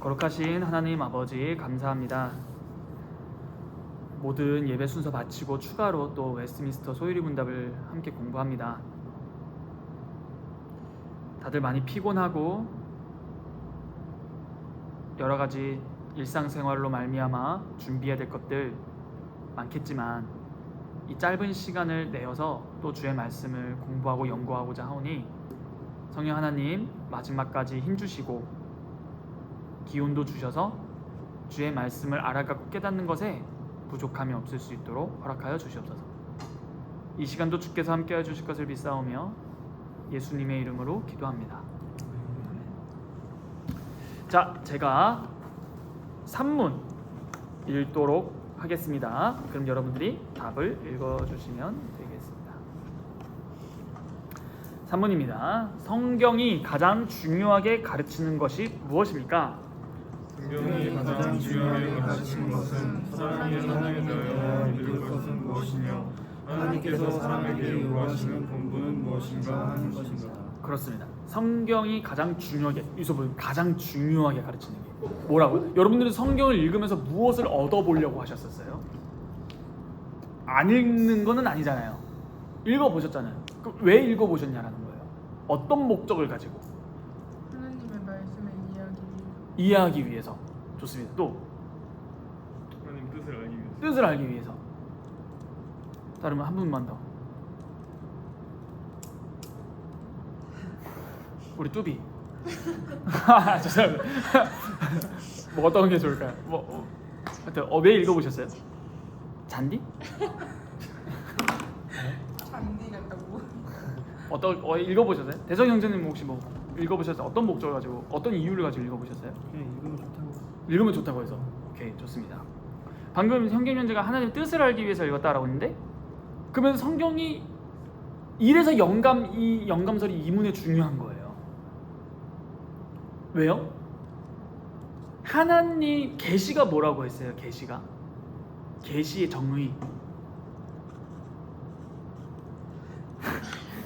거룩하신 하나님 아버지 감사합니다. 모든 예배 순서 마치고 추가로 또 웨스트민스터 소유리 문답을 함께 공부합니다. 다들 많이 피곤하고 여러 가지 일상생활로 말미암아 준비해야 될 것들 많겠지만 이 짧은 시간을 내어서 또 주의 말씀을 공부하고 연구하고자 하오니 성령 하나님 마지막까지 힘주시고 기운도 주셔서 주의 말씀을 알아가고 깨닫는 것에 부족함이 없을 수 있도록 허락하여 주시옵소서. 이 시간도 주께서 함께해 주실 것을 믿사오며 예수님의 이름으로 기도합니다. 자, 제가 산문 읽도록 하겠습니다. 그럼 여러분들이 답을 읽어주시면 되겠습니다. 산문입니다. 성경이 가장 중요하게 가르치는 것이 무엇입니까? 성경이 가장 중요하게 가르치는 것은 사람이 하나님에 대하여 믿을 것은 무엇이며 하나님께서 사람에게 요구하시는 본분은 무엇인가 하는 것입니다. 그렇습니다. 성경이 가장 중요하게, 여기서 보면 가장 중요하게 가르치는 게 뭐라고요? 여러분들은 성경을 읽으면서 무엇을 얻어보려고 하셨었어요? 안 읽는 거는 아니잖아요. 읽어보셨잖아요. 그럼 왜 읽어보셨냐라는 거예요. 어떤 목적을 가지고? 하나님의 말씀을 이해하기 위해서. 좋습니다. 또 하나님 뜻을 알기 위해서. 뜻을 알기 위해서. 다르면 한 분만 더. 우리 뚜비. 죄송합니다. 뭐 어떤 게 좋을까요? 하여튼 왜 읽어보셨어요? 잔디? 잔디 같다고. 읽어보셨어요? 대성 형제님 혹시 뭐 읽어보셨어요? 어떤 목적을 가지고 어떤 이유를 가지고 읽어보셨어요? 그냥 읽으면 좋다고. 읽으면 좋다고 해서. 오케이, 좋습니다. 방금 성경 현재가 하나님 뜻을 알기 위해서 읽었다라고 했는데, 그러면 성경이 이래서 이 영감설이 이문에 중요한 거예요. 왜요? 하나님 계시가 뭐라고 했어요? 계시의 정의.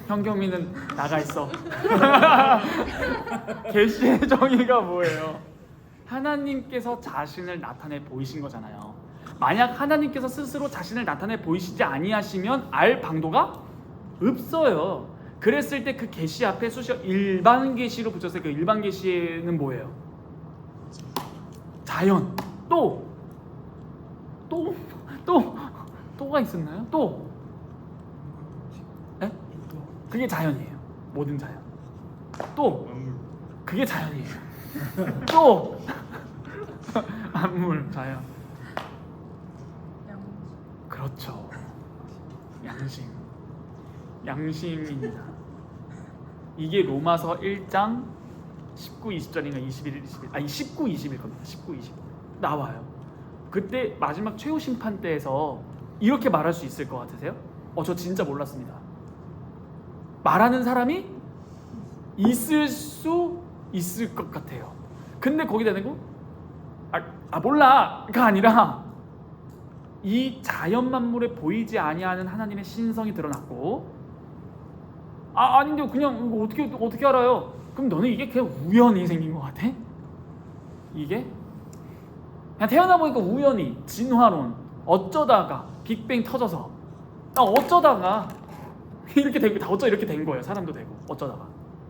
현경민은 나가 있어. 계시의 정의가 뭐예요? 하나님께서 자신을 나타내 보이신 거잖아요. 만약 하나님께서 스스로 자신을 나타내 보이시지 아니하시면 알 방도가 없어요. 그랬을 때 그 계시 앞에 수식어 일반 계시로 붙였어요. 그 일반 계시는 뭐예요? 자연. 또가 있었나요? 또. 에? 그게 자연이에요. 모든 자연. 또. 그게 자연이에요. 또. 만물, 자연. 그렇죠. 양심입니다. 이게 로마서 1장 19, 20절인가 21, 21 아니 19, 20일 겁니다. 19, 20 나와요. 그때 마지막 최후 심판 때에서 이렇게 말할 수 있을 것 같으세요? 저 진짜 몰랐습니다. 말하는 사람이 있을 수 있을 것 같아요. 근데 거기다 대고 몰라가 아니라 이 자연 만물에 보이지 아니하는 하나님의 신성이 드러났고, 아닌데 그냥 이거 어떻게 알아요? 그럼 너는 이게 그냥 우연히 생긴 것 같아? 이게 그냥 태어나 보니까 우연히 진화론 어쩌다가 빅뱅 터져서 어쩌다가 이렇게 되고 다 이렇게 된 거예요. 사람도 되고 어쩌다가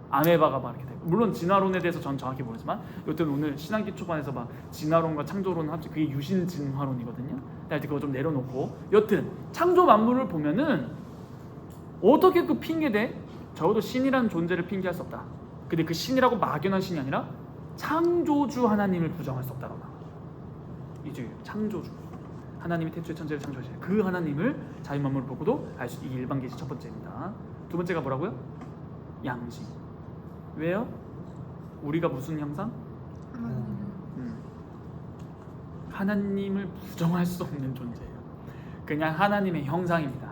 아메바가 막 이렇게 되고, 물론 진화론에 대해서 전 정확히 모르지만 여튼 오늘 신앙기 초반에서 막 진화론과 창조론 합쳐 그게 유신 진화론이거든요. 하여튼 그거 좀 내려놓고 여튼 창조 만물을 보면은 어떻게 그 핑계대? 적어도 신이라는 존재를 핑계할 수 없다. 근데 그 신이라고 막연한 신이 아니라 창조주 하나님을 부정할 수 없다라고 나와. 이제 창조주 하나님이 태초에 천지를 창조하신 그 하나님을 자연 만물을 보고도 알 수 있는 일반 계시 첫 번째입니다. 두 번째가 뭐라고요? 양심. 왜요? 우리가 무슨 형상? 하나님을 부정할 수 없는 존재예요. 그냥 하나님의 형상입니다.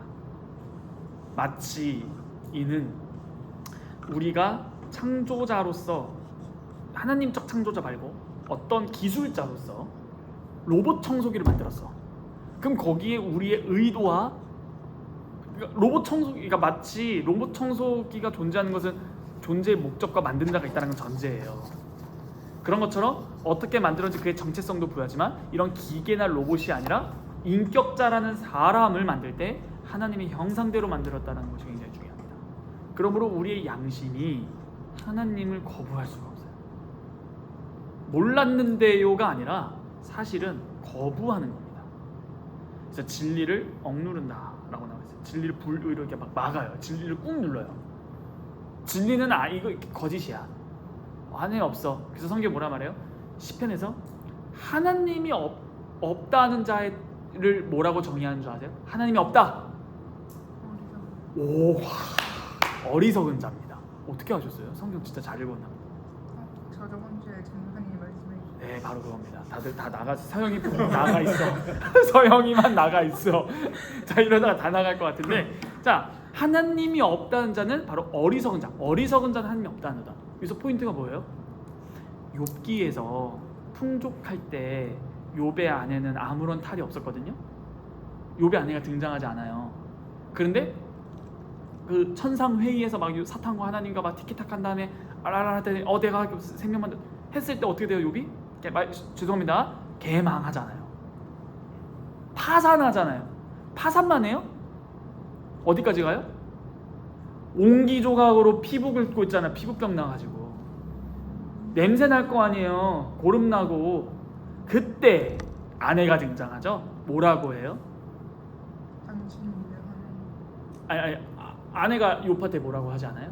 마치 이는 우리가 창조자로서, 하나님적 창조자 말고 어떤 기술자로서 로봇 청소기를 만들었어. 그럼 거기에 우리의 의도와 로봇 청소기가 마치 로봇 청소기가 존재하는 것은 존재의 목적과 만든 자가 있다는 건 전제예요. 그런 것처럼 어떻게 만들어진 그의 정체성도 부여하지만 이런 기계나 로봇이 아니라 인격자라는 사람을 만들 때 하나님의 형상대로 만들었다는 것이 굉장히 중요합니다. 그러므로 우리의 양심이 하나님을 거부할 수가 없어요. 몰랐는데요가 아니라 사실은 거부하는 겁니다. 그래서 진리를 억누른다라고 나와 있어요. 진리를 불로 이렇게 막 막아요. 진리를 꾹 눌러요. 진리는 이거 거짓이야. 안에 없어. 그래서 성경이 뭐라 말해요? 시편에서 하나님이 없다는 자를 뭐라고 정의하는 줄 아세요? 하나님이 없다. 오, 어리석은 자입니다. 어떻게 하셨어요? 성경 진짜 잘 읽었나? 저 저번 주에 전사님 말씀해 주신. 네, 바로 그겁니다. 다들 다 나가서 서영이 나가 있어. 서영이만 나가 있어. 자, 이러다가 다 나갈 것 같은데, 자, 하나님이 없다는 자는 바로 어리석은 자. 어리석은 자는 하나님이 없다는 자다. 여기서 포인트가 뭐예요? 욥기에서 풍족할 때 욥의 아내는 아무런 탈이 없었거든요. 욥의 아내가 등장하지 않아요. 그런데 그 천상 회의에서 막 사탄과 하나님과 막 티키타카 한 다음에 알랄랄 했더니 내가 생명만 했을 때 어떻게 돼요? 욥이? 죄송합니다. 개망하잖아요. 파산하잖아요. 파산만 해요? 어디까지 가요? 옹기 조각으로 피부 긁고 있잖아요. 피부병 나가지고 냄새 날 거 아니에요. 고름 나고. 그때 아내가 등장하죠. 뭐라고 해요? 당신이 하나님. 아니 아내가 욥한테 뭐라고 하지 않아요?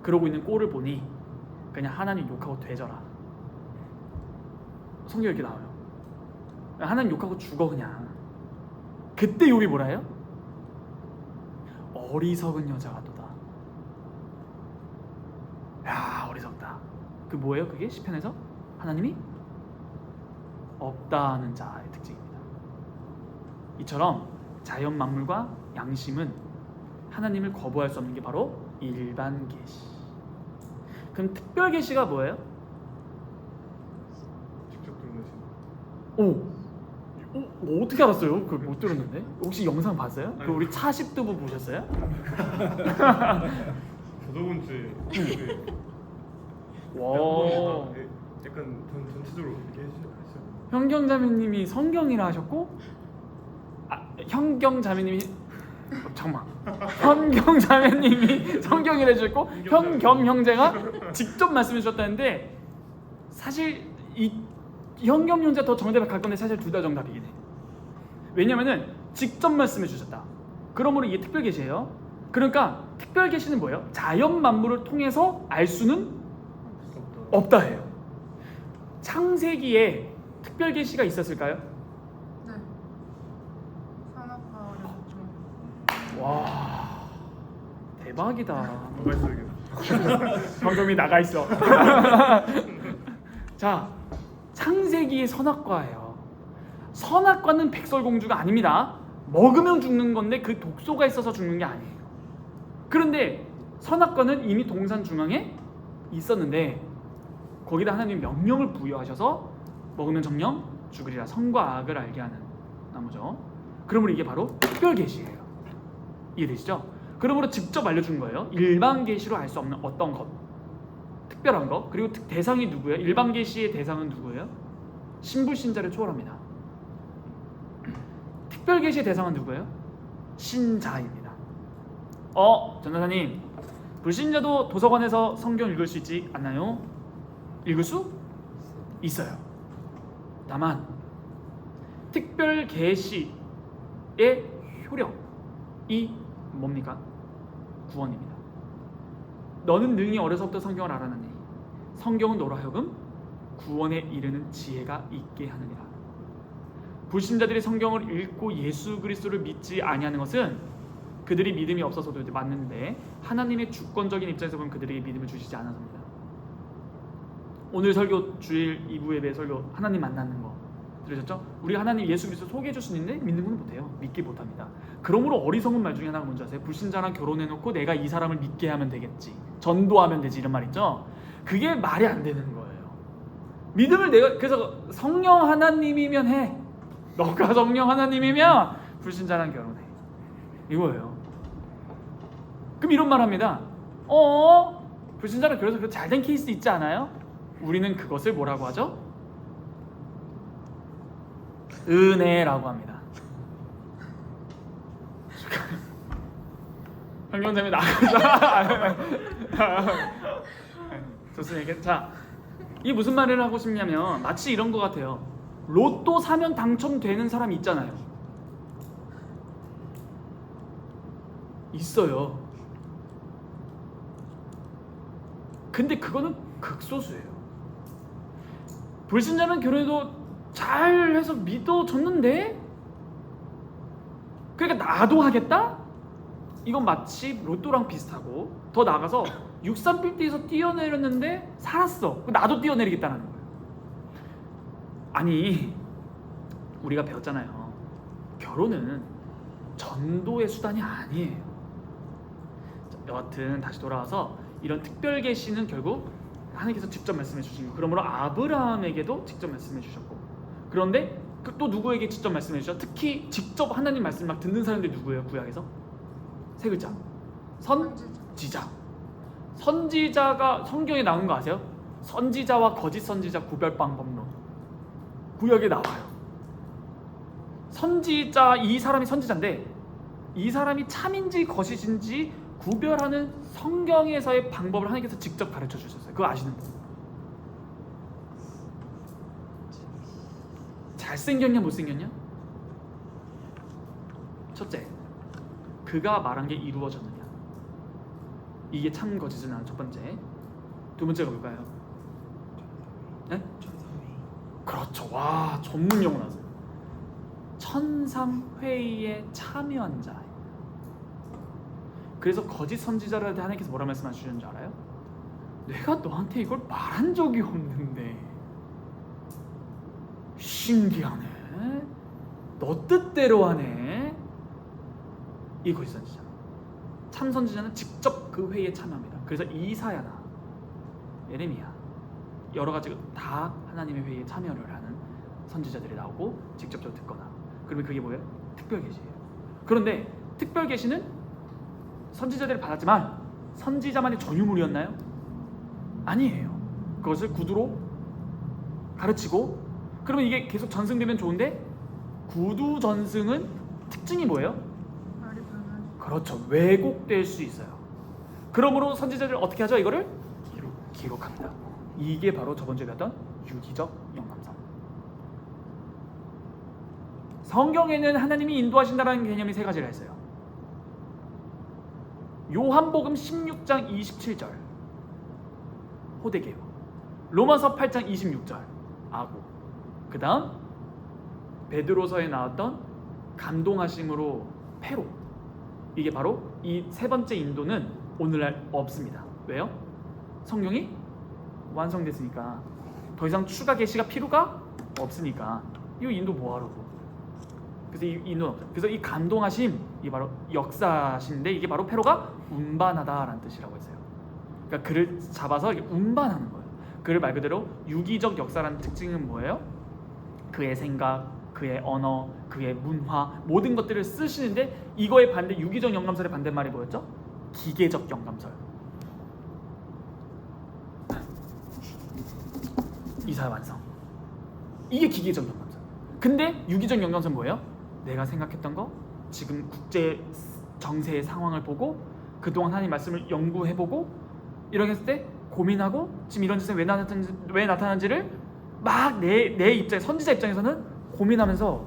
그러고 있는 꼴을 보니 그냥 하나님 욕하고 되져라. 성경에 이렇게 나와요. 하나님 욕하고 죽어 그냥. 그때 욥이 뭐라 해요? 어리석은 여자가 도다. 야, 어리석다. 그 뭐예요? 그게 시편에서 하나님이 없다는 자의 특징입니다. 이처럼 자연 만물과 양심은 하나님을 거부할 수 없는 게 바로 일반 계시. 그럼 특별 계시가 뭐예요? 직접 드러내신. 어떻게 알았어요? 그걸 못 들었는데. 혹시 영상 봤어요? 그 우리 차십두부 보셨어요? 저번 주에 와. 약간 전체적으로 그렇게 해주셨어요. 현경자매님이 성경이라 하셨고, 현경자매님이 잠깐만. 현경자매님이 성경이라 해주셨고, 현겸 형제가 직접 말씀해 주셨다는데 사실 이 현겸 형제가 더 정답에 가까운데 사실 둘 다 정답이긴 해. 왜냐면은 직접 말씀해 주셨다. 그러므로 이게 특별 계시예요. 그러니까 특별 계시는 뭐예요? 자연 만물을 통해서 알 수는 없다 해요. 창세기에 특별 계시가 있었을까요? 네. 산업화 어렵죠. 와, 대박이다. 뭐가 있어야겠다. 방금이 나가 있어. 자, 창세기의 선악과예요. 선악과는 백설공주가 아닙니다. 먹으면 죽는 건데 그 독소가 있어서 죽는 게 아니에요. 그런데 선악과는 이미 동산 중앙에 있었는데 거기다 하나님 명령을 부여하셔서 먹으면 정령 죽으리라. 선과 악을 알게 하는 나무죠. 그러므로 이게 바로 특별 계시예요. 이해되시죠? 그러므로 직접 알려준 거예요. 일반 계시로 알 수 없는 어떤 것, 특별한 것. 그리고 대상이 누구예요? 일반 계시의 대상은 누구예요? 신불신자를 초월합니다. 특별 계시의 대상은 누구예요? 신자입니다. 전도사님, 불신자도 도서관에서 성경 읽을 수 있지 않나요? 읽을 수 있어요. 다만 특별 계시의 효력이 뭡니까? 구원입니다. 너는 능히 어려서부터 성경을 알아내니 성경은 너로 하여금 구원에 이르는 지혜가 있게 하느니라. 불신자들이 성경을 읽고 예수 그리스도를 믿지 아니하는 것은 그들이 믿음이 없어서도 맞는데 하나님의 주권적인 입장에서 보면 그들에게 믿음을 주시지 않아서입니다. 오늘 설교 주일 2부 예배 설교 하나님 만나는 거 들으셨죠? 우리가 하나님 예수 그리스도 소개해 줄 수 있는데 믿는 건 못해요. 믿기 못합니다. 그러므로 어리석은 말 중에 하나가 뭔지 아세요? 불신자랑 결혼해놓고 내가 이 사람을 믿게 하면 되겠지, 전도하면 되지, 이런 말 있죠? 그게 말이 안 되는 거예요. 믿음을 내가, 그래서 성령 하나님이면 해. 너가 성령 하나님이면 불신자랑 결혼해, 이거예요. 그럼 이런 말 합니다. 불신자는 그래서 그 잘된 케이스 있지 않아요? 우리는 그것을 뭐라고 하죠? 은혜라고 합니다. 형경쌤이 나가자. 좋습니다. 자, 이게 무슨 말을 하고 싶냐면 마치 이런 것 같아요. 로또 사면 당첨되는 사람이 있잖아요. 있어요. 근데 그거는 극소수예요. 불신자는 결혼해도 잘해서 믿어줬는데 그러니까 나도 하겠다? 이건 마치 로또랑 비슷하고 더 나아가서 63빌드에서 뛰어내렸는데 살았어. 나도 뛰어내리겠다는 거예요. 아니 우리가 배웠잖아요. 결혼은 전도의 수단이 아니에요. 여하튼 다시 돌아와서 이런 특별 계시는 결국 하나님께서 직접 말씀해 주신 거. 그러므로 아브라함에게도 직접 말씀해 주셨고, 그런데 또 누구에게 직접 말씀해 주셨죠? 특히 직접 하나님 말씀 막 듣는 사람들이 누구예요? 구약에서 세 글자 선지자. 선지자가 성경에 나온 거 아세요? 선지자와 거짓 선지자 구별 방법론 구약에 나와요. 선지자, 이 사람이 선지자인데 이 사람이 참인지 거짓인지 구별하는 성경에서의 방법을 하나님께서 직접 가르쳐 주셨어요. 그거 아시는 분? 잘생겼냐 못생겼냐? 첫째, 그가 말한 게 이루어졌느냐. 이게 참 거짓은 첫 번째. 두 번째가 뭘까요? 네? 그렇죠. 와, 전문 용어 나왔어요. 천상회의에 참여한 자. 그래서 거짓 선지자를 할 때 하나님께서 뭐라 말씀하시는 줄 알아요? 내가 너한테 이걸 말한 적이 없는데 신기하네. 너 뜻대로 하네. 이 거짓 선지자. 참 선지자는 직접 그 회의에 참여합니다. 그래서 이사야나 예레미야 여러 가지 다 하나님의 회의에 참여를 하는 선지자들이 나오고 직접적으로 듣거나. 그러면 그게 뭐예요? 특별 계시예요. 그런데 특별 계시는 선지자들이 받았지만 선지자만의 전유물이었나요? 아니에요. 그것을 구두로 가르치고, 그러면 이게 계속 전승되면 좋은데 구두 전승은 특징이 뭐예요? 말이 변하지. 그렇죠. 왜곡될 수 있어요. 그러므로 선지자들 어떻게 하죠? 이거를 기록합니다. 이게 바로 저번 주에 배웠던 유기적 영감성. 성경에는 하나님이 인도하신다는 개념이 세 가지가 있어요. 요한복음 16장 27절 호데게요. 로마서 8장 26절 아고. 그 다음 베드로서에 나왔던 감동하심으로 페로. 이게 바로 이 세 번째 인도는 오늘날 없습니다. 왜요? 성경이 완성됐으니까 더 이상 추가 계시가 필요가 없으니까. 이 인도 뭐하라고. 그래서 이 인도는 없어요. 그래서 이 감동하심, 이게 바로 역사신데 이게 바로 페로가 운반하다라는 뜻이라고 했어요. 그러니까 그를 잡아서 이렇게 운반하는 거예요. 그를 말 그대로 유기적 역사라는 특징은 뭐예요? 그의 생각, 그의 언어, 그의 문화 모든 것들을 쓰시는데 이거의 반대, 유기적 영감설의 반대말이 뭐였죠? 기계적 영감설. 이사야 완성. 이게 기계적 영감설. 근데 유기적 영감설은 뭐예요? 내가 생각했던 거, 지금 국제 정세의 상황을 보고 그동안 하나님 말씀을 연구해보고 이렇게 했을 때 고민하고 지금 이런 짓은 왜 나타난지를 막 내 입장, 선지자 입장에서는 고민하면서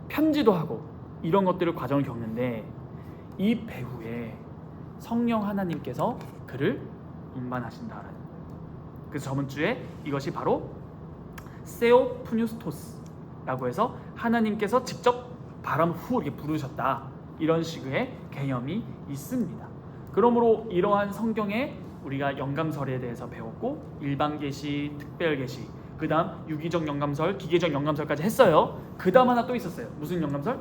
편지도 하고 이런 것들을 과정을 겪는데 이 배후에 성령 하나님께서 그를 운반하신다라는. 그래서 저번 주에 이것이 바로 세오프뉴스토스라고 해서 하나님께서 직접 바람 후 이렇게 부르셨다, 이런 식의 개념이 있습니다. 그러므로 이러한 성경에 우리가 영감설에 대해서 배웠고 일반 계시, 특별 계시, 그 다음 유기적 영감설, 기계적 영감설까지 했어요. 그 다음 하나 또 있었어요. 무슨 영감설?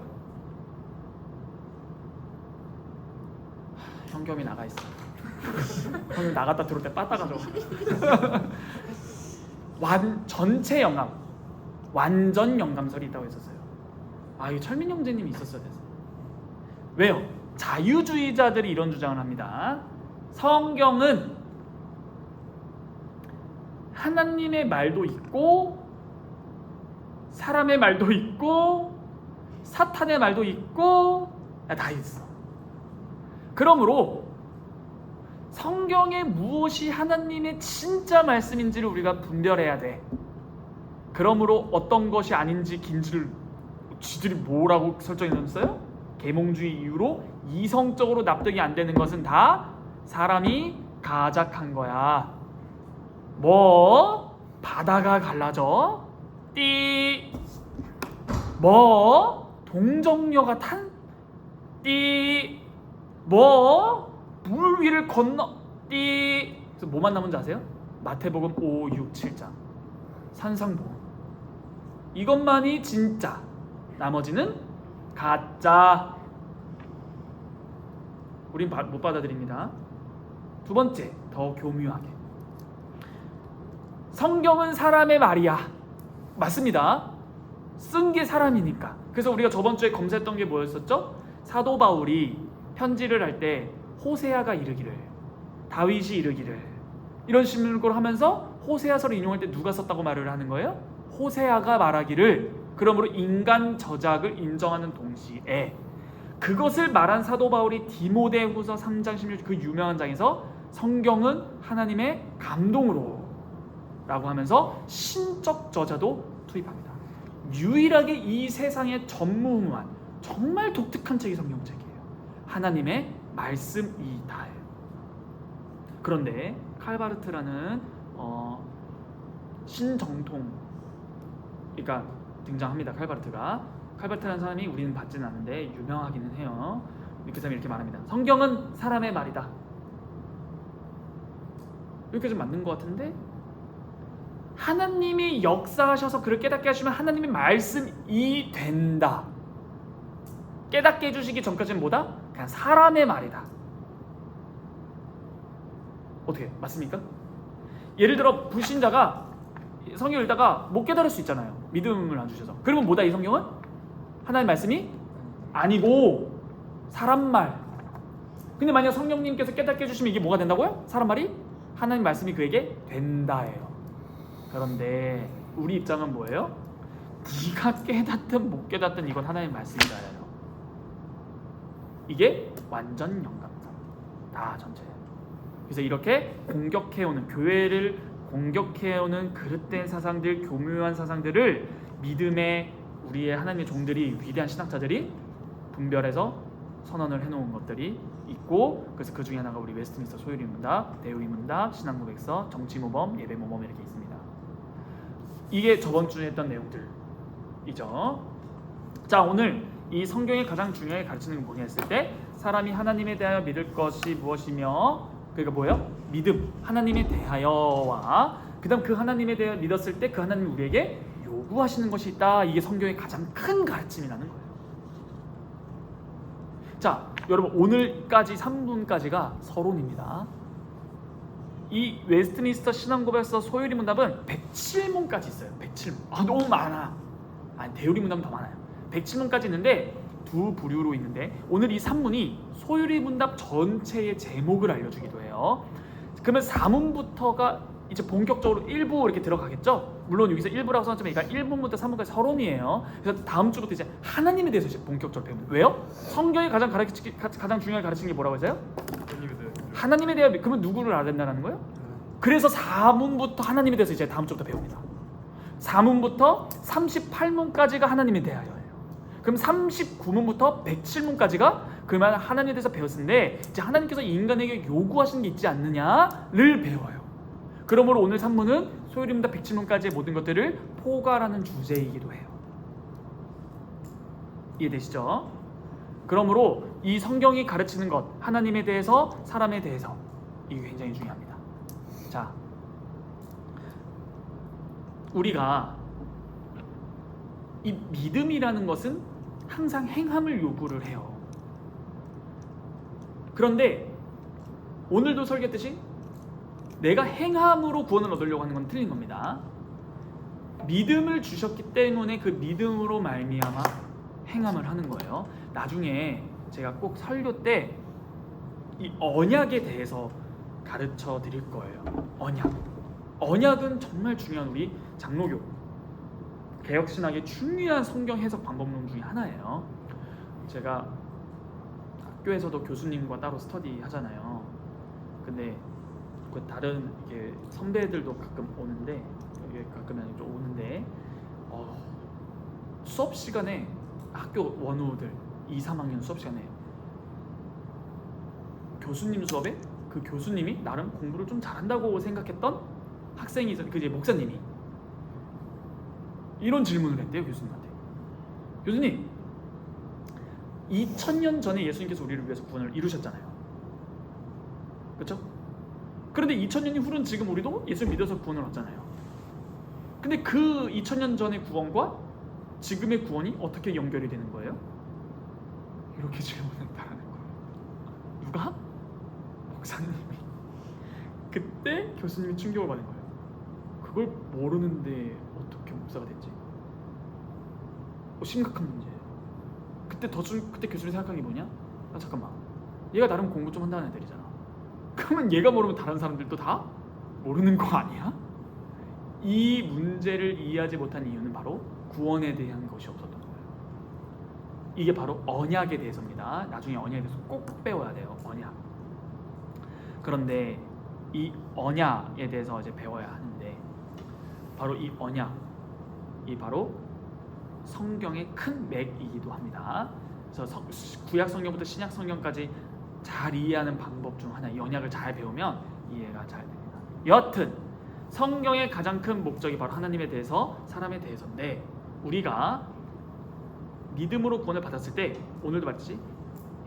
현겸이 나가 있어. 형님 나갔다 들어올 때 빠따가죠. 전체 영감, 완전 영감설이 있다고 했었어요. 이거 철민 형제님이 있었어야 됐어요. 왜요? 자유주의자들이 이런 주장을 합니다. 성경은 하나님의 말도 있고 사람의 말도 있고 사탄의 말도 있고 다 있어. 그러므로 성경에 무엇이 하나님의 진짜 말씀인지를 우리가 분별해야 돼. 그러므로 어떤 것이 아닌지 긴지를 쥐들이 뭐라고 설정해놨어요? 계몽주의 이후로 이성적으로 납득이 안 되는 것은 다 사람이 가작한 거야. 뭐 바다가 갈라져? 띠. 뭐 동정녀가 탄? 띠. 뭐 물 위를 건너? 띠. 그래서 뭐만 남은지 아세요? 마태복음 5, 6, 7장 산상복음. 이것만이 진짜. 나머지는 가짜. 우린 못 받아들입니다. 두 번째, 더 교묘하게. 성경은 사람의 말이야. 맞습니다. 쓴 게 사람이니까. 그래서 우리가 저번 주에 검사했던 게 뭐였었죠? 사도 바울이 편지를 할 때 호세아가 이르기를, 다윗이 이르기를, 이런 식으로 하면서 호세아서를 인용할 때 누가 썼다고 말을 하는 거예요? 호세아가 말하기를. 그러므로 인간 저작을 인정하는 동시에 그것을 말한 사도 바울이 디모데후서 3장 16절 그 유명한 장에서 성경은 하나님의 감동으로 라고 하면서 신적 저자도 투입합니다. 유일하게 이 세상에 전무후무한 정말 독특한 책이 성경책이에요. 하나님의 말씀이다예요. 그런데 칼바르트라는 신정통, 그러니까 등장합니다. 칼바르트라는 사람이 우리는 받지는 않는데 유명하기는 해요. 그 사람이 이렇게 말합니다. 성경은 사람의 말이다. 이렇게 좀 맞는 것 같은데, 하나님이 역사하셔서 그를 깨닫게 하시면 하나님의 말씀이 된다. 깨닫게 해주시기 전까지는 뭐다? 그냥 사람의 말이다. 어떻게 맞습니까? 예를 들어 불신자가 성경 읽다가 못 깨달을 수 있잖아요. 믿음을 안 주셔서. 그러면 뭐다? 이 성경은 하나님의 말씀이 아니고 사람 말. 근데 만약 성령님께서 깨닫게 해주시면 이게 뭐가 된다고요? 사람 말이? 하나님 말씀이 그에게 된다예요. 그런데 우리 입장은 뭐예요? 네가 깨닫든 못 깨닫든 이건 하나님 말씀이다예요. 이게 완전 영감성. 다 전체예요. 그래서 이렇게 공격해오는, 교회를 공격해오는 그릇된 사상들, 교묘한 사상들을 믿음의 우리의 하나님의 종들이, 위대한 신학자들이 분별해서 선언을 해놓은 것들이 있고, 그래서 그 중에 하나가 우리 웨스트민스터 소유리문답, 대우이문답, 신학모백서, 정치모범, 예배모범 이렇게 있습니다. 이게 저번 주에 했던 내용들이죠. 자, 오늘 이 성경이 가장 중요하게 가르치는 게 뭐냐 했을 때, 사람이 하나님에 대하여 믿을 것이 무엇이며, 그러니까 뭐예요? 믿음, 하나님에 대하여와 그 다음 그 하나님에 대하여 믿었을 때 그 하나님이 우리에게 요구하시는 것이 있다. 이게 성경의 가장 큰 가르침이라는 거예요. 자, 여러분 오늘까지 3분까지가 서론입니다. 이 웨스트민스터 신앙고백서 소유리문답은 107문까지 있어요. 107문. 너무 많아. 대우리문답은 더 많아요. 107문까지 있는데 두 부류로 있는데, 오늘 이 3문이 소유리문답 전체의 제목을 알려주기도 해요. 그러면 4문부터가 이제 본격적으로 1부 이렇게 들어가겠죠. 물론 여기서 1부라고 써놨지만 그러니까 1문부터 3문까지 서론이에요. 그래서 다음 주부터 이제 하나님에 대해서 이제 본격적으로 배웁니다. 왜요? 성경이 가장 중요하게 가르치는 게 뭐라고 했어요? 하나님에 대하여. 그러면 누구를 알아야 된다는 거예요? 그래서 4문부터 하나님에 대해서 이제 다음 주부터 배웁니다. 4문부터 38문까지가 하나님에 대하여예요. 그럼 39문부터 107문까지가 그러면 하나님에 대해서 배웠는데, 이제 하나님께서 인간에게 요구하시는 게 있지 않느냐를 배워요. 그러므로 오늘 3문은 소유리문답 107문까지의 모든 것들을 포괄하는 주제이기도 해요. 이해되시죠? 그러므로 이 성경이 가르치는 것, 하나님에 대해서, 사람에 대해서, 이게 굉장히 중요합니다. 자, 우리가 이 믿음이라는 것은 항상 행함을 요구를 해요. 그런데 오늘도 설계했듯이 내가 행함으로 구원을 얻으려고 하는 건 틀린 겁니다. 믿음을 주셨기 때문에 그 믿음으로 말미암아 행함을 하는 거예요. 나중에 제가 꼭 설교 때 이 언약에 대해서 가르쳐 드릴 거예요. 언약은 정말 중요한 우리 장로교 개혁신학의 중요한 성경 해석 방법론 중에 하나예요. 제가 학교에서도 교수님과 따로 스터디 하잖아요. 근데 그 다른 이게 선배들도 가끔 오는데 이게 가끔 아니죠 오는데 수업 시간에 학교 원우들 2, 3학년 수업 시간에 교수님 수업에 그 교수님이 나름 공부를 좀 잘한다고 생각했던 학생이 그 이제 목사님이 이런 질문을 했대요. 교수님한테. 교수님, 2000년 전에 예수님께서 우리를 위해서 구원을 이루셨잖아요. 그렇죠? 그런데 2000년이 후른 지금 우리도 예수를 믿어서 구원을 얻잖아요. 근데 그 2000년 전의 구원과 지금의 구원이 어떻게 연결이 되는 거예요? 이렇게 질문했다라는 거예요. 누가? 목사님이. 그때 교수님이 충격을 받은 거예요. 그걸 모르는데 어떻게 목사가 됐지? 심각한 문제예요. 그때 교수님이 생각한 게 뭐냐? 잠깐만, 얘가 나름 공부 좀 한다는 애들이잖아. 그러면 얘가 모르면 다른 사람들도 다 모르는 거 아니야? 이 문제를 이해하지 못한 이유는 바로 구원에 대한 것이 없었던 거예요. 이게 바로 언약에 대해서입니다. 나중에 언약에 대해서 꼭 배워야 돼요. 언약. 그런데 이 언약에 대해서 이제 배워야 하는데 바로 이 언약이 바로 성경의 큰 맥이기도 합니다. 그래서 구약 성경부터 신약 성경까지 잘 이해하는 방법 중 하나, 이 언약을 잘 배우면 이해가 잘 됩니다. 여튼 성경의 가장 큰 목적이 바로 하나님에 대해서, 사람에 대해서인데 우리가 믿음으로 구원을 받았을 때 오늘도 말했지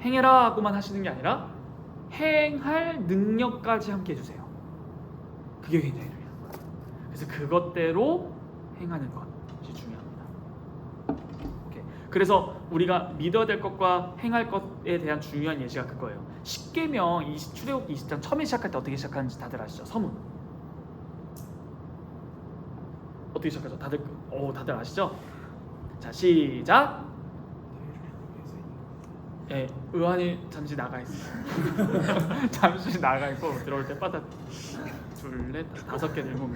행해라 하고만 하시는 게 아니라 행할 능력까지 함께 해주세요. 그게 굉장히 중요한 거예요. 그래서 그것대로 행하는 것이 중요합니다. 오케이. 그래서 우리가 믿어야 될 것과 행할 것에 대한 중요한 예시가 그거예요. 십계명 출애굽기 20장 처음에 시작할 때 어떻게 시작하는지 다들 아시죠? 서문 어떻게 시작하죠? 다들 아시죠? 자, 시작. 예, 의환이 잠시 나가 있어요. 잠시 나가 있고 들어올 때 빠다 둘, 넷, 5개 들고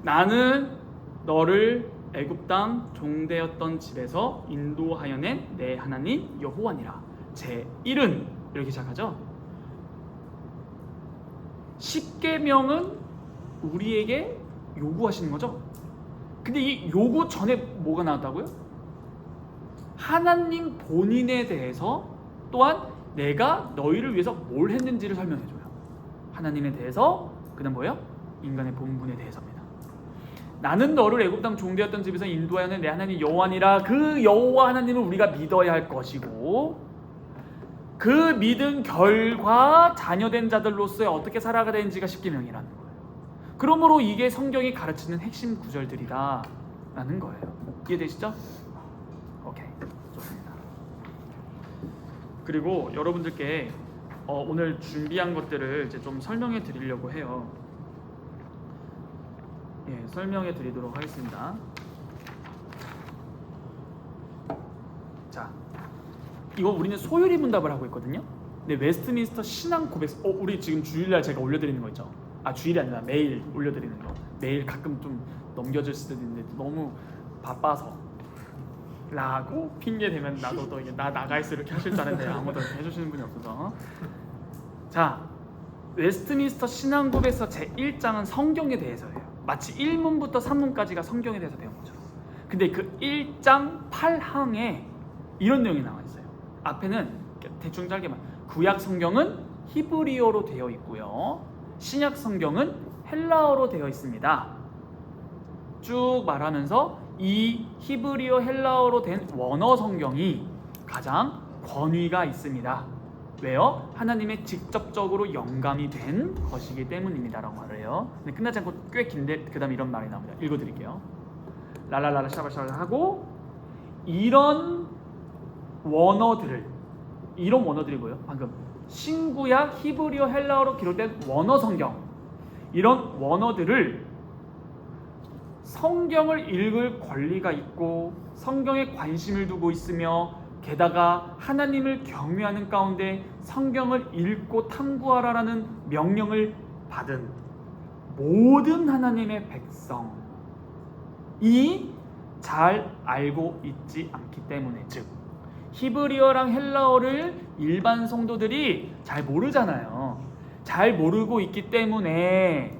나는 너를 애굽 땅 종되었던 집에서 인도하여 낸 내 하나님 여호와니라. 제 1은 이렇게 시작하죠. 십계명은 우리에게 요구하시는 거죠. 근데 이 요구 전에 뭐가 나왔다고요? 하나님 본인에 대해서 또한 내가 너희를 위해서 뭘 했는지를 설명해줘요. 하나님에 대해서, 그 다음 뭐예요? 인간의 본분에 대해서입니다. 나는 너를 애굽 땅 종되었던 집에서 인도하여 낸 내 하나님 여호와니라. 그 여호와 하나님을 우리가 믿어야 할 것이고 그 믿음 결과 자녀된 자들로서 어떻게 살아가야 되는지가 십계명이라는 거예요. 그러므로 이게 성경이 가르치는 핵심 구절들이다 라는 거예요. 이해되시죠? 오케이, 좋습니다. 그리고 여러분들께 오늘 준비한 것들을 이제 좀 설명해 드리려고 해요. 예, 설명해 드리도록 하겠습니다. 자, 이거 우리는 소요리 문답을 하고 있거든요. 근데 웨스트민스터 신앙 고백서, 우리 지금 주일날 제가 올려드리는 거 있죠? 주일이 아니라 매일 올려드리는 거. 매일 가끔 좀 넘겨질 수도 있는데 너무 바빠서 라고 핑계 대면 나도 또 이게 나 나가 있어 이렇게 하실 줄 알았는데 아무도 해주시는 분이 없어서. 자, 웨스트민스터 신앙 고백서 제 1장은 성경에 대해서예요. 마치 1문부터 3문까지가 성경에 대해서 배운 거죠. 근데 그 1장 8항에 이런 내용이 나와 있어요. 앞에는 대충 짧게만 구약 성경은 히브리어로 되어 있고요, 신약 성경은 헬라어로 되어 있습니다. 쭉 말하면서 이 히브리어 헬라어로 된 원어 성경이 가장 권위가 있습니다. 왜요? 하나님의 직접적으로 영감이 된 것이기 때문입니다 라고 말을 해요. 근데 끝나지 않고 꽤 긴데 그 다음에 이런 말이 나옵니다. 읽어드릴게요. 랄랄랄라 샤바샤바 하고 이런 원어들이 뭐예요? 방금 신구약 히브리어 헬라어로 기록된 원어 성경, 이런 원어들을 성경을 읽을 권리가 있고 성경에 관심을 두고 있으며 게다가 하나님을 경외하는 가운데 성경을 읽고 탐구하라라는 명령을 받은 모든 하나님의 백성이 잘 알고 있지 않기 때문에, 즉 히브리어랑 헬라어를 일반 성도들이 잘 모르잖아요. 잘 모르고 있기 때문에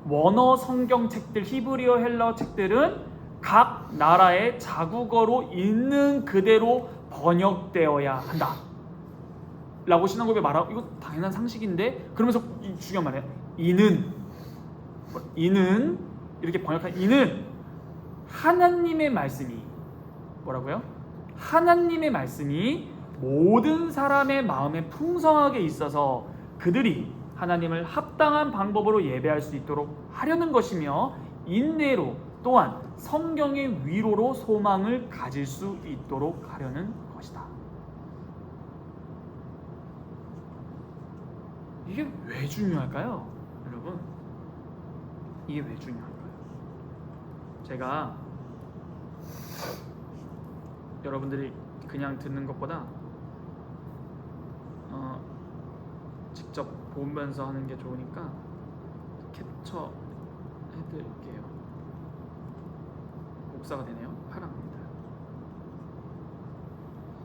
원어 성경책들, 히브리어 헬라어 책들은 각 나라의 자국어로 있는 그대로 번역되어야 한다 라고 신앙고백에 말하고, 이거 당연한 상식인데, 그러면서 이 중요한 말이에요. 이는 이렇게 번역한 이는 하나님의 말씀이 뭐라고요? 하나님의 말씀이 모든 사람의 마음에 풍성하게 있어서 그들이 하나님을 합당한 방법으로 예배할 수 있도록 하려는 것이며, 인내로 또한 성경의 위로로 소망을 가질 수 있도록 하려는 것이다. 이게 왜 중요할까요? 여러분, 이게 왜 중요할까요? 제가 여러분들이 그냥 듣는 것보다 직접 보면서 하는 게 좋으니까 캡처 해드릴게요. 목사가 되네요. 파랑입니다.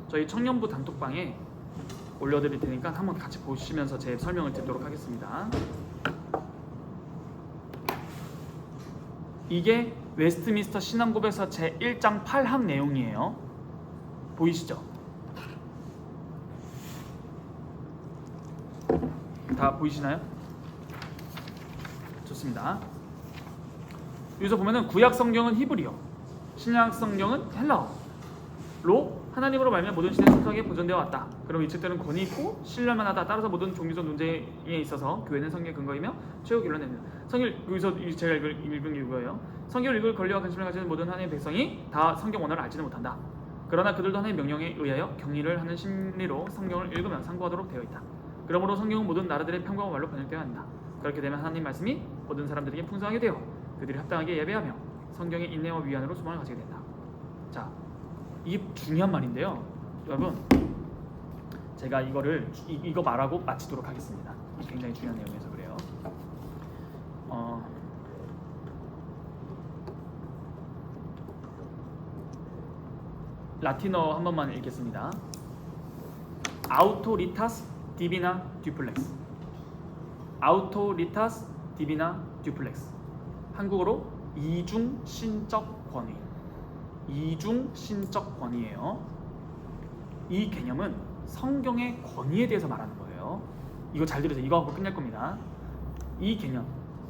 저희 청년부 단톡방에 올려드릴 테니까 한번 같이 보시면서 제 설명을 듣도록 하겠습니다. 이게 웨스트민스터 신앙고백서 제 1장 8항 내용이에요. 보이시죠? 다 보이시나요? 좋습니다. 여기서 보면은 구약 성경은 히브리어, 신약 성경은 헬라어로 하나님으로 말미암아 모든 시대 성경에 보존되어 왔다. 그럼 이 책들은 권위 있고 신뢰만 하다. 따라서 모든 종교적 논쟁에 있어서 교회는 성경의 근거이며 최후 결론냅니다. 성경, 여기서 제가 읽은 게 이거예요. 성경을 읽을 권리와 관심을 가지는 모든 하나님의 백성이 다 성경 언어를 알지는 못한다. 그러나 그들도 하나님의 명령에 의하여 격리를 하는 심리로 성경을 읽으며 상고하도록 되어 있다. 그러므로 성경은 모든 나라들의 평범한 말로 번역되어야 한다. 그렇게 되면 하나님 말씀이 모든 사람들에게 풍성하게 되어 그들이 합당하게 예배하며 성경의 인내와 위안으로 소망을 가지게 된다. 자, 이게 중요한 말인데요, 여러분. 제가 이거 말하고 마치도록 하겠습니다. 굉장히 중요한 내용이어서 그래요. 라틴어 한 번만 읽겠습니다. 아우토리타스 디비나 듀플렉스. 아우토리타스 디비나 듀플렉스. 한국어로 이중 신적 권위. 이중 신적 권위예요. 이 개념은 성경의 권위에 대해서 말하는 거예요. 이거 잘 들으세요. 이거 하고 끝낼 겁니다. 이 개념,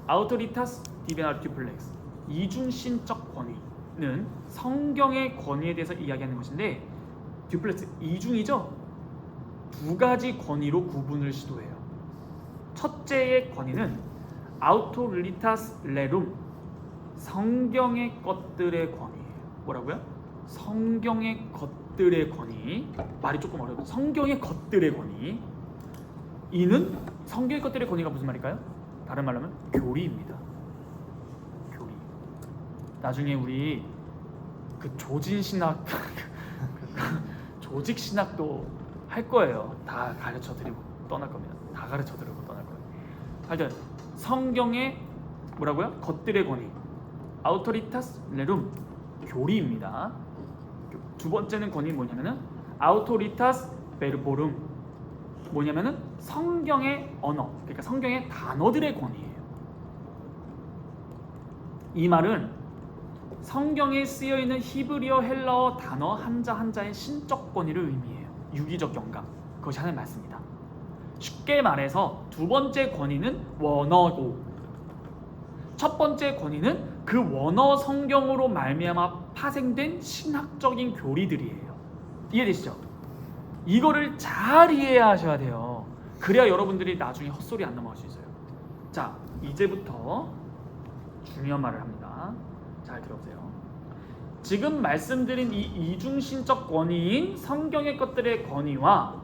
아우토리타스 디비나 듀플렉스, 이중 신적 권위는 성경의 권위에 대해서 이야기하는 것인데, 듀플렉스 이중이죠. 두 가지 권위로 구분을 시도해요. 첫째의 권위는 아우토리타스 레룸, 성경의 것들의 권위예요. 뭐라고요? 성경의 것들의 권위. 말이 조금 어려워요. 성경의 것들의 권위. 이는 성경의 것들의 권위가 무슨 말일까요? 다른 말로 하면 교리입니다. 교리. 나중에 우리 그 조진신학 조직신학도 할 거예요. 다 가르쳐드리고 떠날 겁니다. 다 가르쳐드리고 떠날 거예요. 하여튼 성경의 뭐라고요? 것들의 권위, 아우토리타스 레룸, 교리입니다. 두 번째는 권위는 뭐냐면은 아우토리타스 베르보룸, 뭐냐면은 성경의 언어, 그러니까 성경의 단어들의 권위예요. 이 말은 성경에 쓰여 있는 히브리어, 헬라어 단어 한자 한자의 신적 권위를 의미해요. 유기적 영감, 그것이 하나님의 말씀입니다. 쉽게 말해서 두 번째 권위는 원어고, 첫 번째 권위는 그 원어 성경으로 말미암아 파생된 신학적인 교리들이에요. 이해되시죠? 이거를 잘 이해하셔야 돼요. 그래야 여러분들이 나중에 헛소리 안 넘어갈 수 있어요. 자, 이제부터 중요한 말을 합니다. 잘 들어보세요. 지금 말씀드린 이 이중신적 권위인 성경의 것들의 권위와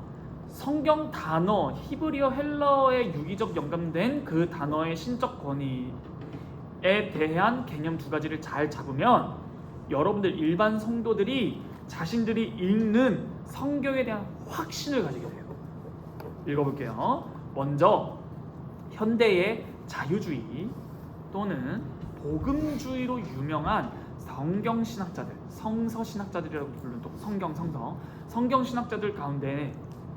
성경 단어, 히브리어, 헬라어에 유기적 영감된 그 단어의 신적 권위에 대한 개념 두 가지를 잘 잡으면 여러분들 일반 성도들이 자신들이 읽는 성경에 대한 확신을 가지게 돼요. 읽어볼게요. 먼저 현대의 자유주의 또는 복음주의로 유명한 성경신학자들, 성서신학자들이라고 부르는 또 성경신학자들 가운데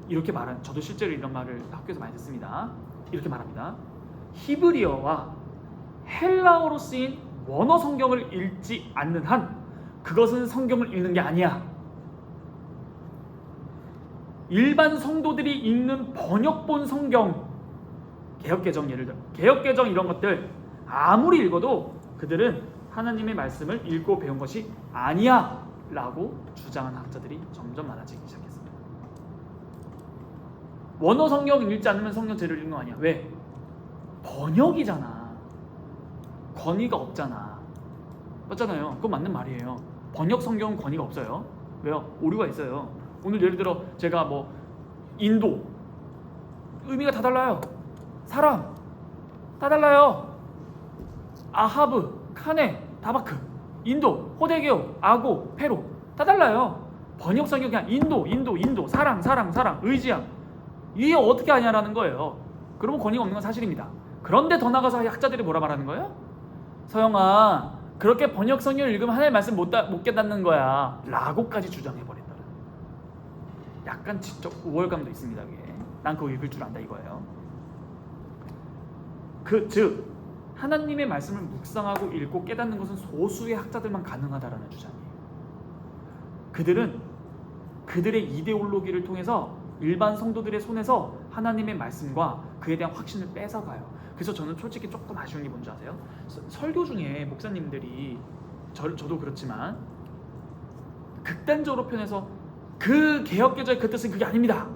이렇게 말하는, 저도 실제로 이런 말을 학교에서 많이 듣습니다. 이렇게 말합니다. 히브리어와 헬라어로 쓰인 원어 성경을 읽지 않는 한 그것은 성경을 읽는 게 아니야. 일반 성도들이 읽는 번역본 성경, 개역개정, 예를 들어 개역개정 이런 것들 아무리 읽어도 그들은 하나님의 말씀을 읽고 배운 것이 아니야 라고 주장하는 학자들이 점점 많아지기 시작했습니다. 원어 성경 읽지 않으면 성경 제대로 읽는 거 아니야. 왜? 번역이잖아. 권위가 없잖아. 맞잖아요. 그건 맞는 말이에요. 번역 성경은 권위가 없어요. 왜요? 오류가 있어요. 오늘 예를 들어 제가 뭐 인도, 의미가 다 달라요. 사람 다 달라요. 아하브, 카네, 다바크, 인도, 호데게오, 아고, 페로 다 달라요. 번역 성경 그냥 인도, 사랑, 의지함, 이게 어떻게 하냐라는 거예요. 그러면 권위가 없는 건 사실입니다. 그런데 더 나가서 학자들이 뭐라 말하는 거예요? 서영아, 그렇게 번역 성경을 읽으면 하나님의 말씀 못 깨닫는 거야 라고까지 주장해버린다. 약간 지적 우월감도 있습니다. 이게. 난 그거 읽을 줄 안다 이거예요. 즉 하나님의 말씀을 묵상하고 읽고 깨닫는 것은 소수의 학자들만 가능하다라는 주장이에요. 그들은 그들의 이데올로기를 통해서 일반 성도들의 손에서 하나님의 말씀과 그에 대한 확신을 뺏어가요. 그래서 저는 솔직히 조금 아쉬운 게 뭔지 아세요? 설교 중에 목사님들이 저도 그렇지만 극단적으로 표현해서 그 개역개정의 그 뜻은 그게 아닙니다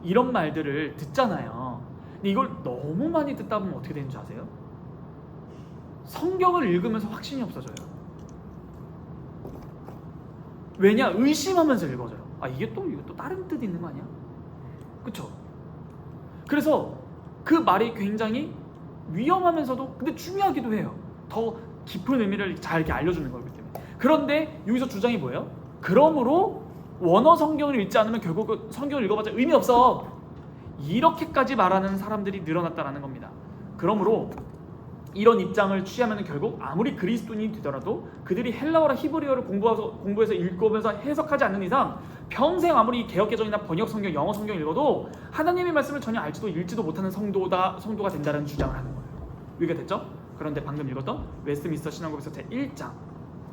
이런 말들을 듣잖아요. 근데 이걸 너무 많이 듣다 보면 어떻게 되는지 아세요? 성경을 읽으면서 확신이 없어져요. 왜냐? 의심하면서 읽어져요. 아, 이게 또 다른 뜻이 있는 거 아니야? 그쵸? 그래서 그 말이 굉장히 위험하면서도 근데 중요하기도 해요. 더 깊은 의미를 잘 이렇게 알려주는 거기 때문에. 그런데 여기서 주장이 뭐예요? 그러므로 원어 성경을 읽지 않으면 결국 성경을 읽어봤자 의미 없어. 이렇게까지 말하는 사람들이 늘어났다는 겁니다. 그러므로 이런 입장을 취하면 결국 아무리 그리스도인이 되더라도 그들이 헬라어나 히브리어를 공부해서 읽으면서 해석하지 않는 이상 평생 아무리 개역개정이나 번역 성경, 영어 성경 읽어도 하나님의 말씀을 전혀 알지도 읽지도 못하는 성도가 된다는 주장을 하는 거예요. 이해가 됐죠? 그런데 방금 읽었던 웨스트민스터 신앙고백서 제1장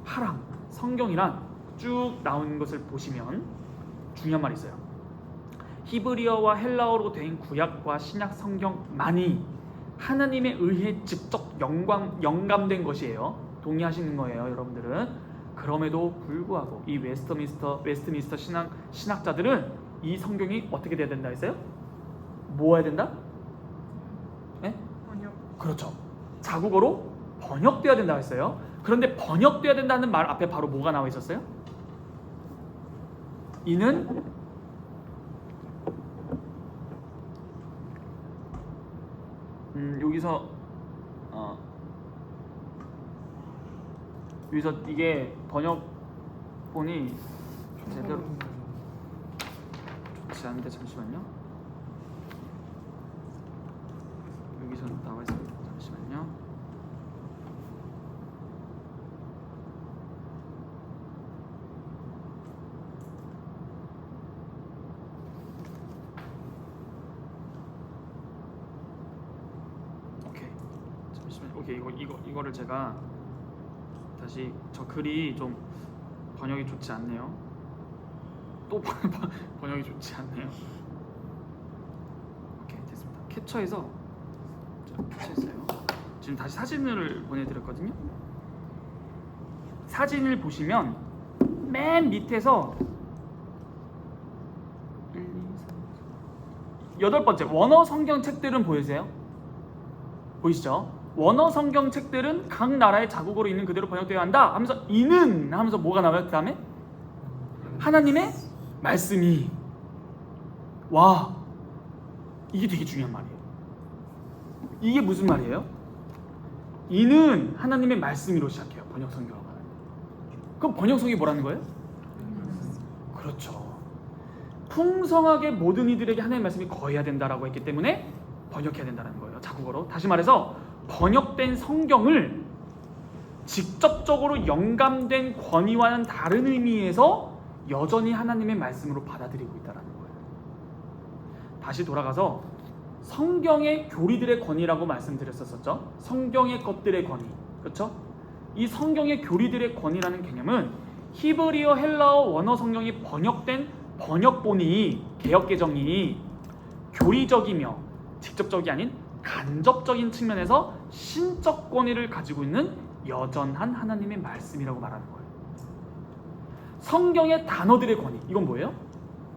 하랑 성경이란 쭉 나온 것을 보시면 중요한 말이 있어요. 히브리어와 헬라어로 된 구약과 신약 성경만이 하나님에 의해 직접 영감된 것이에요. 동의하시는 거예요, 여러분들은. 그럼에도 불구하고 이 웨스트민스터 신학자들은 이 성경이 어떻게 돼야 된다 했어요? 뭐 해야 된다? 네? 번역. 그렇죠. 자국어로 번역돼야 된다 했어요. 그런데 번역돼야 된다는 말 앞에 바로 뭐가 나와 있었어요? 이는 여기서 이게 번역본이 제대로 좋지 않은데 잠시만요. 여기서 나와 있습니다. 잠시만요. 오케이, 이거를 제가 다시 저 글이 좀 번역이 좋지 않네요. 또 번역이 좋지 않네요. 오케이, 됐습니다. 캡처해서 캡처했어요. 지금 다시 사진을 보내드렸거든요. 사진을 보시면 맨 밑에서 8번째 원어 성경 책들은 보이세요? 보이시죠? 원어 성경 책들은 각 나라의 자국어로 있는 그대로 번역되어야 한다 하면서 이는 하면서 뭐가 나와요? 그 다음에 하나님의 말씀이. 와, 이게 되게 중요한 말이에요. 이게 무슨 말이에요? 이는 하나님의 말씀이로 시작해요. 번역 성경을 말하는. 그럼 번역 성경이 뭐라는 거예요? 그렇죠. 풍성하게 모든 이들에게 하나님의 말씀이 거해야 된다라고 했기 때문에 번역해야 된다는 거예요. 자국어로. 다시 말해서 번역된 성경을 직접적으로 영감된 권위와는 다른 의미에서 여전히 하나님의 말씀으로 받아들이고 있다는 거예요. 다시 돌아가서 성경의 교리들의 권위라고 말씀드렸었죠. 성경의 것들의 권위. 그렇죠? 이 성경의 교리들의 권위라는 개념은 히브리어, 헬라어, 원어 성경이 번역된 번역본이, 개역개정이 교리적이며 직접적이 아닌 간접적인 측면에서 신적 권위를 가지고 있는 여전한 하나님의 말씀이라고 말하는 거예요. 성경의 단어들의 권위, 이건 뭐예요?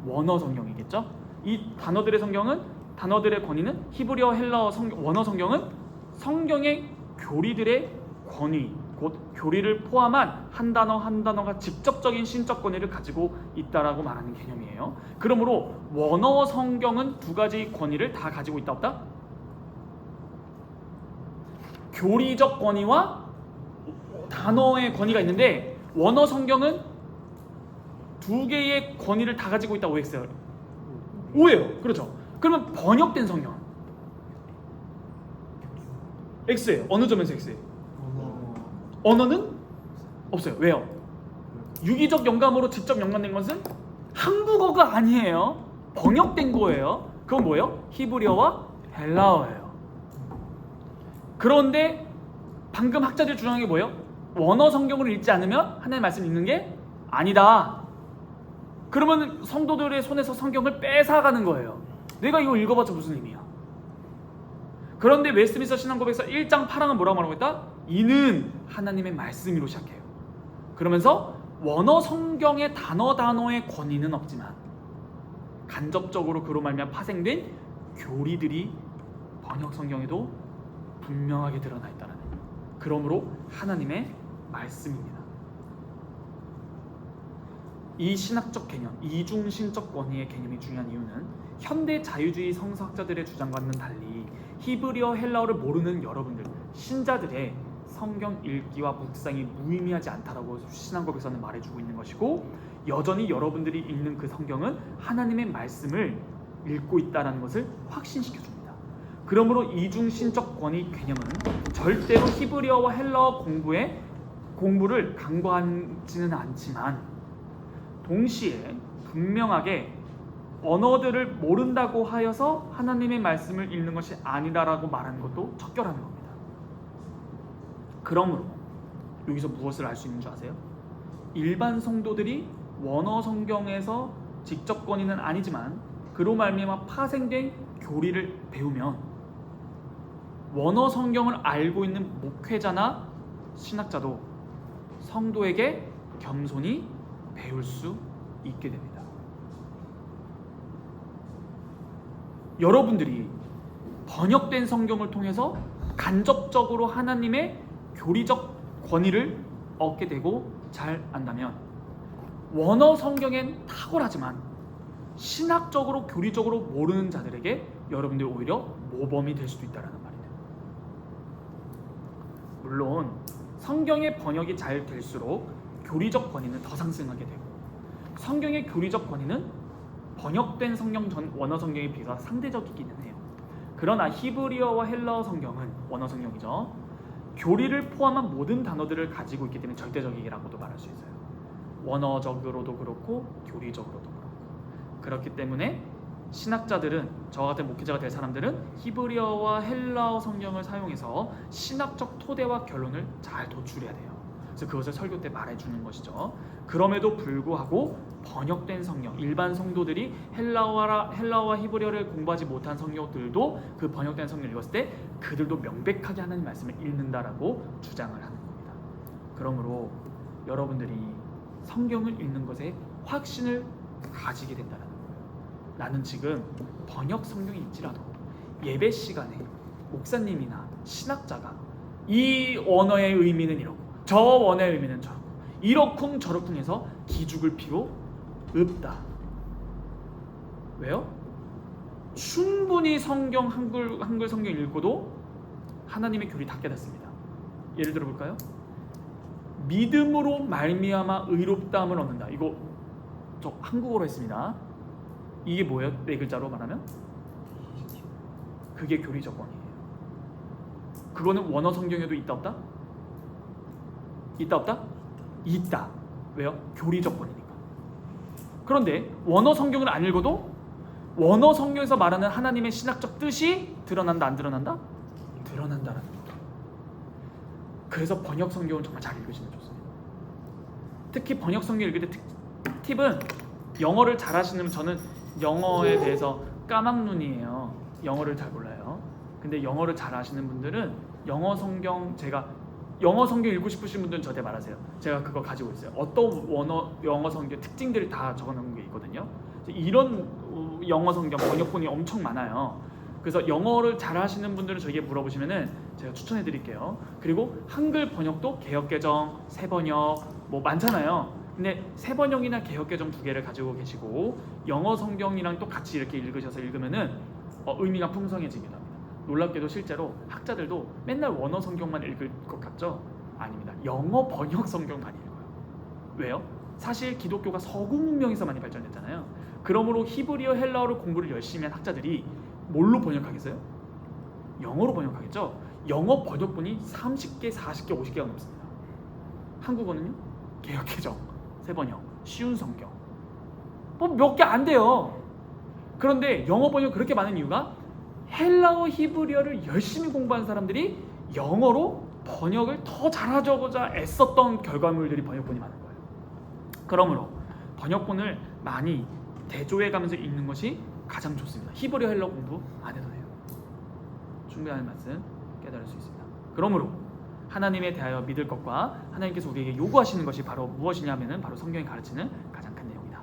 원어 성경이겠죠? 이 단어들의 권위는 히브리어, 헬라어, 원어 성경은 성경의 교리들의 권위, 곧 교리를 포함한 한 단어 한 단어가 직접적인 신적 권위를 가지고 있다라고 말하는 개념이에요. 그러므로 원어 성경은 두 가지 권위를 다 가지고 있다 없다? 교리적 권위와 단어의 권위가 있는데 원어 성경은 두 개의 권위를 다 가지고 있다. OX예요. O예요. 그렇죠. 그러면 번역된 성경은 X예요. 어느 점에서 X예요? 언어는 없어요. 왜요? 유기적 영감으로 직접 영감된 것은 한국어가 아니에요. 번역된 거예요. 그건 뭐예요? 히브리어와 헬라어예요. 그런데 방금 학자들이 주장한 게 뭐예요? 원어 성경을 읽지 않으면 하나님의 말씀 읽는 게 아니다. 그러면 성도들의 손에서 성경을 뺏어가는 거예요. 내가 이거 읽어봤자 무슨 의미야? 그런데 웨스트민스터 신앙고백서 1장 8항은 뭐라고 말하고 있다? 이는 하나님의 말씀으로 시작해요. 그러면서 원어 성경의 단어의 권위는 없지만 간접적으로 그로 말미암아 파생된 교리들이 번역 성경에도 분명하게 드러나 있다는 거예요. 그러므로 하나님의 말씀입니다. 이 신학적 개념, 이중신적 권위의 개념이 중요한 이유는 현대 자유주의 성서학자들의 주장과는 달리 히브리어, 헬라어를 모르는 여러분들, 신자들의 성경 읽기와 묵상이 무의미하지 않다라고 신앙고백서는 말해주고 있는 것이고, 여전히 여러분들이 읽는 그 성경은 하나님의 말씀을 읽고 있다는 것을 확신시켜줍니다. 그러므로 이중신적 권위 개념은 절대로 히브리어와 헬라어 공부를 강구하지는 않지만 동시에 분명하게 언어들을 모른다고 하여서 하나님의 말씀을 읽는 것이 아니다라고 말하는 것도 척결하는 겁니다. 그러므로 여기서 무엇을 알 수 있는 줄 아세요? 일반 성도들이 원어 성경에서 직접 권위는 아니지만 그로 말미암아 파생된 교리를 배우면 원어 성경을 알고 있는 목회자나 신학자도 성도에게 겸손히 배울 수 있게 됩니다. 여러분들이 번역된 성경을 통해서 간접적으로 하나님의 교리적 권위를 얻게 되고 잘 안다면 원어 성경엔 탁월하지만 신학적으로 교리적으로 모르는 자들에게 여러분들이 오히려 모범이 될 수도 있다는 말이에요. 물론 성경의 번역이 잘 될수록 교리적 권위는 더 상승하게 되고 성경의 교리적 권위는 번역된 성경 원어 성경에 비해서 상대적이기는 해요. 그러나 히브리어와 헬라어 성경은 원어 성경이죠. 교리를 포함한 모든 단어들을 가지고 있기 때문에 절대적이라고도 말할 수 있어요. 원어적으로도 그렇고 교리적으로도 그렇고. 그렇기 때문에 신학자들은, 저와 같은 목회자가 될 사람들은 히브리어와 헬라어 성경을 사용해서 신학적 토대와 결론을 잘 도출해야 돼요. 그래서 그것을 설교 때 말해주는 것이죠. 그럼에도 불구하고 번역된 성경, 일반 성도들이 헬라어와 히브리어를 공부하지 못한 성도들도 그 번역된 성경을 읽었을 때 그들도 명백하게 하나님 말씀을 읽는다라고 주장을 하는 겁니다. 그러므로 여러분들이 성경을 읽는 것에 확신을 가지게 된다는 거예요. 나는 지금 번역 성경이 있지라도 예배 시간에 목사님이나 신학자가 이 언어의 의미는 이렇고 저 원의 의미는 저렇고 이러쿵 저러쿵 해서 기죽을 필요 없다. 왜요? 충분히 성경 한글 성경 읽고도 하나님의 교리 다 깨닫습니다. 예를 들어 볼까요? 믿음으로 말미암아 의롭다함을 얻는다. 이거 저 한국어로 했습니다. 이게 뭐예요? 네 글자로 말하면? 그게 교리 조건이에요. 그거는 원어 성경에도 있다 없다? 있다 없다? 있다. 왜요? 교리 조건이니까. 그런데 원어 성경을 안 읽어도 원어 성경에서 말하는 하나님의 신학적 뜻이 드러난다 안 드러난다? 드러난다라는 거죠. 그래서 번역 성경을 정말 잘 읽으시면 좋습니다. 특히 번역 성경 읽을 때 팁은 영어를 잘하시는, 저는 영어에 대해서 까막눈이에요. 영어를 잘 몰라요. 근데 영어를 잘하시는 분들은 영어 성경, 제가 영어 성경 읽고 싶으신 분들은 저한테 말하세요. 제가 그거 가지고 있어요. 어떤 영어 성경 특징들을 다 적어놓은 게 있거든요. 이런 영어 성경 번역본이 엄청 많아요. 그래서 영어를 잘하시는 분들은 저에게 물어보시면은 제가 추천해 드릴게요. 그리고 한글 번역도 개역개정, 새번역 뭐 많잖아요. 근데 새번역이나 개역개정 두 개를 가지고 계시고 영어 성경이랑 또 같이 이렇게 읽으셔서 읽으면은 의미가 풍성해지기도 합니다. 놀랍게도 실제로 학자들도 맨날 원어 성경만 읽을 것 같죠? 아닙니다. 영어 번역 성경 많이 읽어요. 왜요? 사실 기독교가 서구 문명에서 많이 발전했잖아요. 그러므로 히브리어, 헬라어를 공부를 열심히 한 학자들이 뭘로 번역하겠어요? 영어로 번역하겠죠? 영어 번역본이 30개, 40개, 50개가 넘습니다. 한국어는요? 개역개정, 새번역, 쉬운 성경 뭐 몇 개 안 돼요. 그런데 영어 번역 그렇게 많은 이유가 헬라어, 히브리어를 열심히 공부한 사람들이 영어로 번역을 더 잘하고자 애썼던 결과물들이 번역본이 많은 거예요. 그러므로 번역본을 많이 대조해가면서 읽는 것이 가장 좋습니다. 히브리어, 헬라어 공부 안 해도 돼요. 충분한 말씀 깨달을 수 있습니다. 그러므로 하나님에 대하여 믿을 것과 하나님께서 우리에게 요구하시는 것이 바로 무엇이냐면은 바로 성경이 가르치는 가장 큰 내용이다.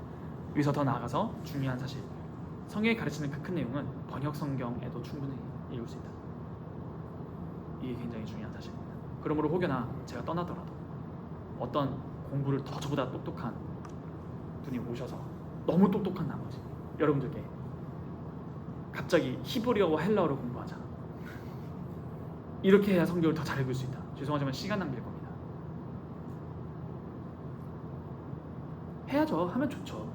여기서 더 나아가서 중요한 사실, 성경이 가르치는 그 큰 내용은 번역 성경에도 충분히 읽을 수 있다. 이게 굉장히 중요한 사실입니다. 그러므로 혹여나 제가 떠나더라도 어떤 공부를 더 저보다 똑똑한 분이 오셔서 너무 똑똑한 나머지 여러분들께 갑자기 히브리어와 헬라어를 공부하자, 이렇게 해야 성경을 더 잘 읽을 수 있다. 죄송하지만 시간 낭비일 겁니다. 해야죠. 하면 좋죠.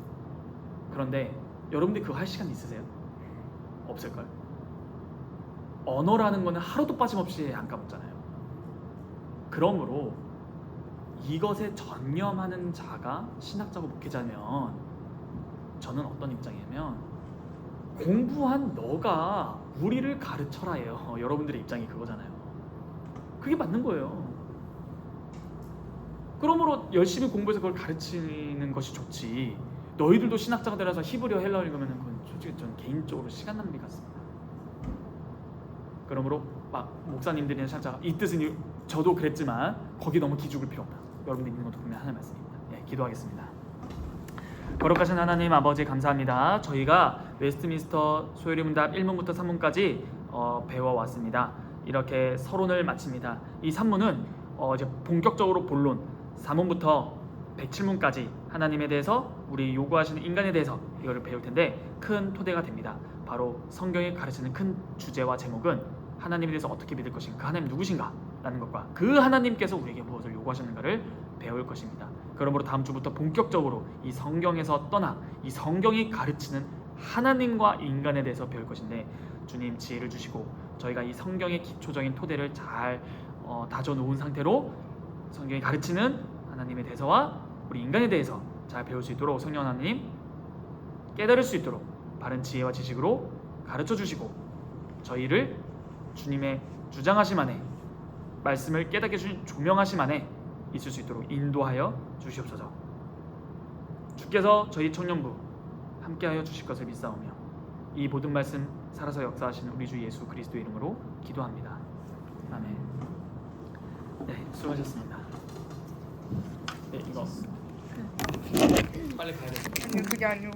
그런데 여러분들이 그거 할 시간 있으세요? 없을걸? 언어라는 거는 하루도 빠짐없이 안 까먹잖아요. 그러므로 이것에 전념하는 자가 신학자고 목회자면 저는 어떤 입장이냐면 공부한 너가 우리를 가르쳐라예요. 여러분들의 입장이 그거잖아요. 그게 맞는 거예요. 그러므로 열심히 공부해서 그걸 가르치는 것이 좋지, 너희들도 신학자가 되라서 히브리어, 헬라어 읽으면 그건 솔직히 저는 개인적으로 시간 낭비 같습니다. 그러므로 막 목사님들이나 신학자가 이 뜻은, 저도 그랬지만 거기 너무 기죽을 필요 없다. 여러분들 있는 것도 분명히 하나의 말씀입니다. 예, 기도하겠습니다. 거룩하신 하나님 아버지 감사합니다. 저희가 웨스트민스터 소요리문답 1문부터 3문까지 배워왔습니다. 이렇게 서론을 마칩니다. 이 3문은 이제 본격적으로 본론 4문부터 107문까지 하나님에 대해서, 우리 요구하시는 인간에 대해서 이거를 배울 텐데 큰 토대가 됩니다. 바로 성경이 가르치는 큰 주제와 제목은 하나님에 대해서 어떻게 믿을 것인가, 그 하나님 누구신가 라는 것과 그 하나님께서 우리에게 무엇을 요구하시는가를 배울 것입니다. 그러므로 다음 주부터 본격적으로 이 성경에서 떠나 이 성경이 가르치는 하나님과 인간에 대해서 배울 것인데, 주님 지혜를 주시고 저희가 이 성경의 기초적인 토대를 잘 다져놓은 상태로 성경이 가르치는 하나님에 대해서와 우리 인간에 대해서 잘 배울 수 있도록 성령 하나님 깨달을 수 있도록 바른 지혜와 지식으로 가르쳐 주시고 저희를 주님의 주장하심 안에, 말씀을 깨닫게 주신 조명하심 안에 있을 수 있도록 인도하여 주시옵소서. 주께서 저희 청년부 함께하여 주실 것을 믿사오며 이 모든 말씀 살아서 역사하시는 우리 주 예수 그리스도의 이름으로 기도합니다. 아멘. 네, 수고하셨습니다. 네, 이거 빨리 가야 돼요. 아니 그게 아니고